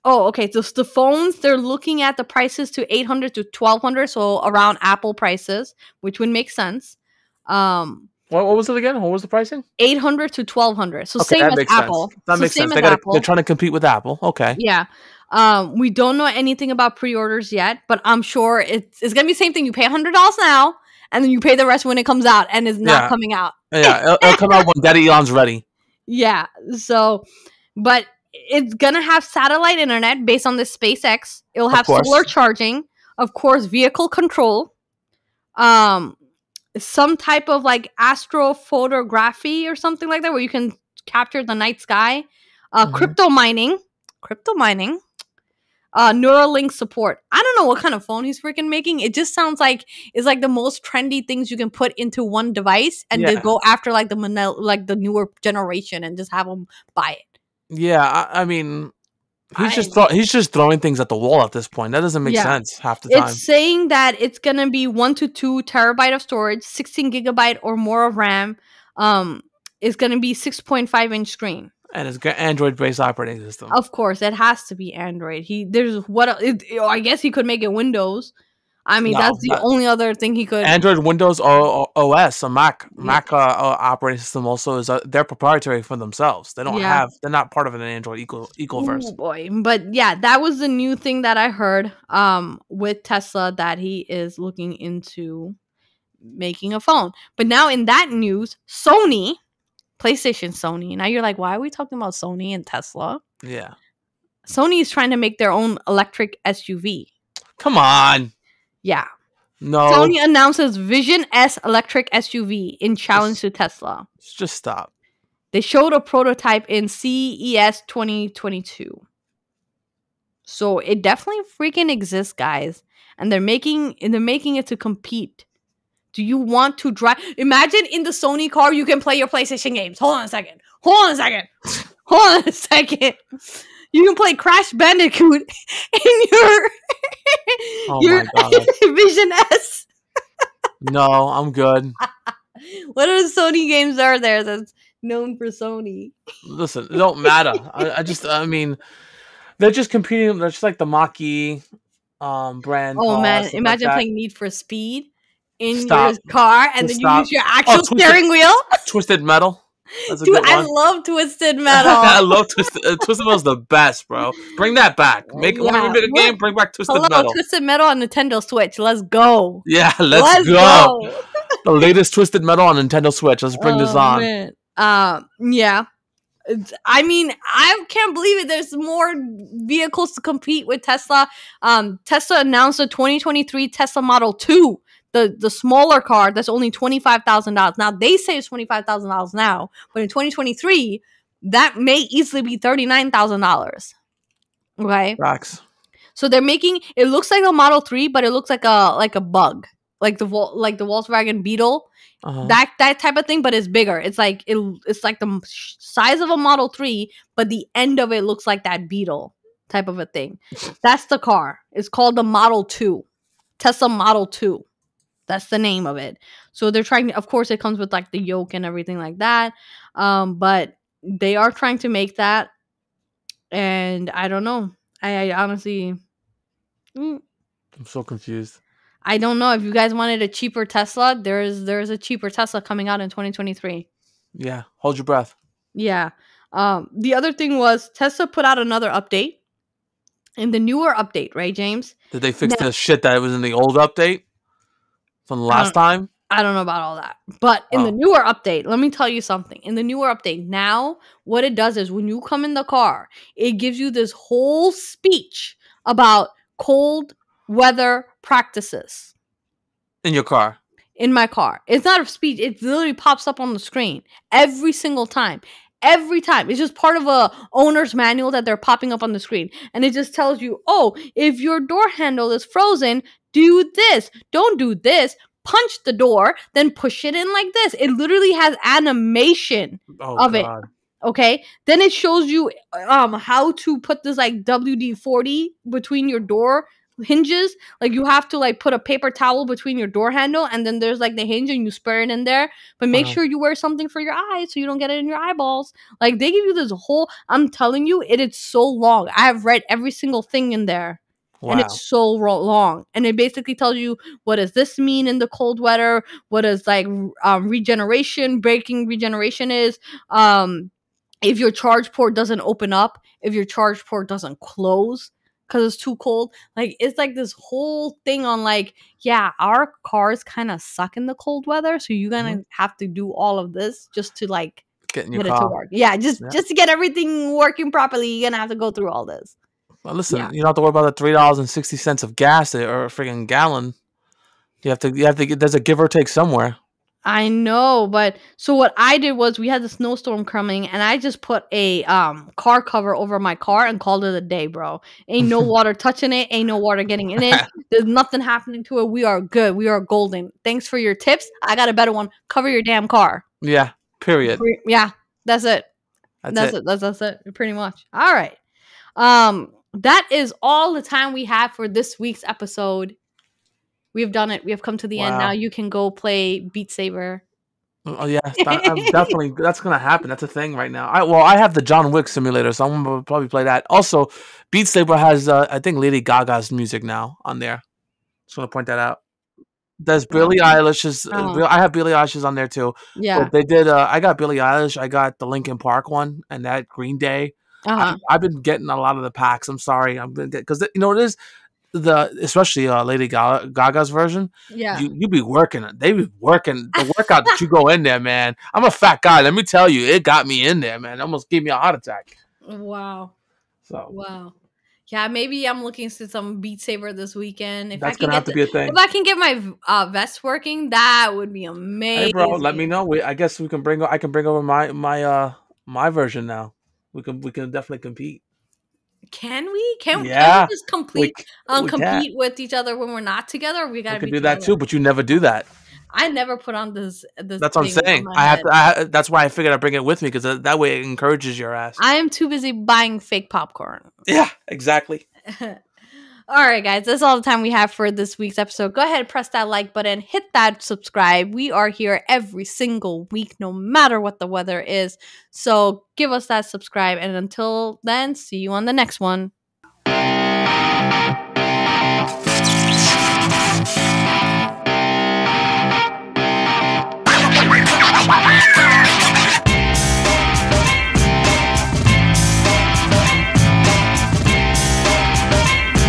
okay. So the phones, they're looking at the prices to $800 to $1,200, so around Apple prices, which would make sense. What was it again? What was the pricing? $800 to $1,200. So okay, same as Apple. Sense. That makes sense. They're trying to compete with Apple. Okay. Yeah. We don't know anything about pre-orders yet, but I'm sure it's gonna be the same thing. You pay $100 now, and then you pay the rest when it comes out, and it's not coming out. Yeah, it'll come out when Daddy Elon's ready. Yeah. So, but it's gonna have satellite internet based on the SpaceX. It'll have solar charging, of course, vehicle control, some type of like astrophotography or something like that, where you can capture the night sky, crypto mining, Neuralink support. I don't know what kind of phone he's freaking making. It just sounds like it's like the most trendy things you can put into one device and then go after like the newer generation and just have them buy it. Yeah, I mean, he's just throwing things at the wall at this point. That doesn't make sense half the time. It's saying that it's gonna be 1 to 2 terabyte of storage, 16 gigabyte or more of RAM. It's gonna be 6.5-inch screen. And it's got Android-based operating system. Of course, it has to be Android. I guess he could make it Windows. I mean, that's the only other thing he could. Android, Windows, or OS, a Mac operating system also is they're proprietary for themselves. They don't have. They're not part of an Android ecoverse. Oh boy, but yeah, that was the new thing that I heard. With Tesla, that he is looking into making a phone. But now in that news, Sony. Now you're like, why are we talking about Sony and Tesla? Yeah. Sony is trying to make their own electric SUV. Come on. Yeah. No. Sony announces Vision S electric SUV in challenge to Tesla. Just stop. They showed a prototype in CES 2022. So it definitely freaking exists, guys. And they're making it to compete. Do you want to drive? Your in the Sony car, you can play your PlayStation games. Hold on a second. You can play Crash Bandicoot in your Vision S. No, I'm good. What are the Sony games are there that's known for Sony? Listen, it don't matter. I mean, they're just competing. They're just like the Mach-E brand. Oh man, imagine playing Need for Speed in your car, and then you use your actual steering wheel. Twisted Metal. That's a Dude, good one. I love Twisted Metal. I love Twisted Metal's the best, bro. Bring that back. When we make a game, bring back Twisted Metal. Twisted Metal on Nintendo Switch. Let's go. Yeah, let's go. The latest Twisted Metal on Nintendo Switch. Let's bring this on. Man. Yeah. I mean, I can't believe it. There's more vehicles to compete with Tesla. Tesla announced the 2023 Tesla Model 2. The smaller car that's only $25,000. Now they say it's $25,000 now, but in 2023, that may easily be $39,000. Okay, Rocks. So they're making it looks like a Model 3, but it looks like a bug, like the Volkswagen Beetle, that type of thing, but it's bigger. It's like the size of a Model 3, but the end of it looks like that Beetle type of a thing. That's the car. It's called the Model 2, Tesla Model 2. That's the name of it. So they're trying to, of course, it comes with like the yoke and everything like that. But they are trying to make that. And I don't know. I honestly... I'm so confused. I don't know. If you guys wanted a cheaper Tesla, there's a cheaper Tesla coming out in 2023. Yeah. Hold your breath. Yeah. The other thing was Tesla put out another update. In the newer update, right, James? Did they fix the shit that was in the old update? From the last time? I don't know about all that. But in the newer update, let me tell you something. In the newer update, now what it does is when you come in the car, it gives you this whole speech about cold weather practices. In your car? In my car. It's not a speech. It literally pops up on the screen every single time. Every time. It's just part of a owner's manual that they're popping up on the screen. And it just tells you, oh, if your door handle is frozen, do this. Don't do this. Punch the door, then push it in like this. It literally has animation of it. Okay? Then it shows you how to put this like WD-40 between your door hinges. Like you have to like put a paper towel between your door handle, and then there's like the hinge, and you spray it in there. But make sure you wear something for your eyes so you don't get it in your eyeballs. Like they give you this whole. I'm telling you, it is so long. I have read every single thing in there. Wow. And it's so long. And it basically tells you what does this mean in the cold weather? What is like breaking regeneration is. If your charge port doesn't open up, if your charge port doesn't close because it's too cold. Like it's like this whole thing on like, yeah, our cars kind of suck in the cold weather. So you're gonna have to do all of this just to like get it to work. Yeah, just to get everything working properly, you're gonna have to go through all this. Well, listen, you don't have to worry about the $3.60 of gas or a friggin' gallon. You have to get. There's a give or take somewhere. I know, but so what I did was we had the snowstorm coming, and I just put a car cover over my car and called it a day, bro. Ain't no water touching it, ain't no water getting in it. There's nothing happening to it. We are good. We are golden. Thanks for your tips. I got a better one. Cover your damn car. Yeah. Period. Yeah, that's it. That's it. That's it. Pretty much. All right. That is all the time we have for this week's episode. We've done it. We have come to the end. Now you can go play Beat Saber. Oh yeah, I'm definitely that's gonna happen. That's a thing right now. I have the John Wick simulator, so I'm gonna probably play that. Also, Beat Saber has I think Lady Gaga's music now on there. Just want to point that out. There's Billie Eilish's. I have Billie Eilish's on there too. Yeah, but they did. I got Billie Eilish. I got the Linkin Park one and that Green Day. I've been getting a lot of the packs. I'm sorry, because it is. Especially Lady Gaga's version. Yeah, you be working. They be working the workout that you go in there, man. I'm a fat guy. Let me tell you, it got me in there, man. It almost gave me a heart attack. Wow. So wow. Yeah, maybe I'm looking to some Beat Saber this weekend. That's gonna have to be a thing. If I can get my vest working, that would be amazing. Hey, bro, let me know. I guess we can I can bring over my version now. We can definitely compete. Can we? Can we just compete with each other when we're not together? We gotta do that too, but you never do that. I never put on this. That's what I'm saying. That's why I figured I'd bring it with me because that way it encourages your ass. I am too busy buying fake popcorn. Yeah, exactly. All right, guys, that's all the time we have for this week's episode. Go ahead and press that like button, hit that subscribe. We are here every single week, no matter what the weather is. So give us that subscribe. And until then, see you on the next one.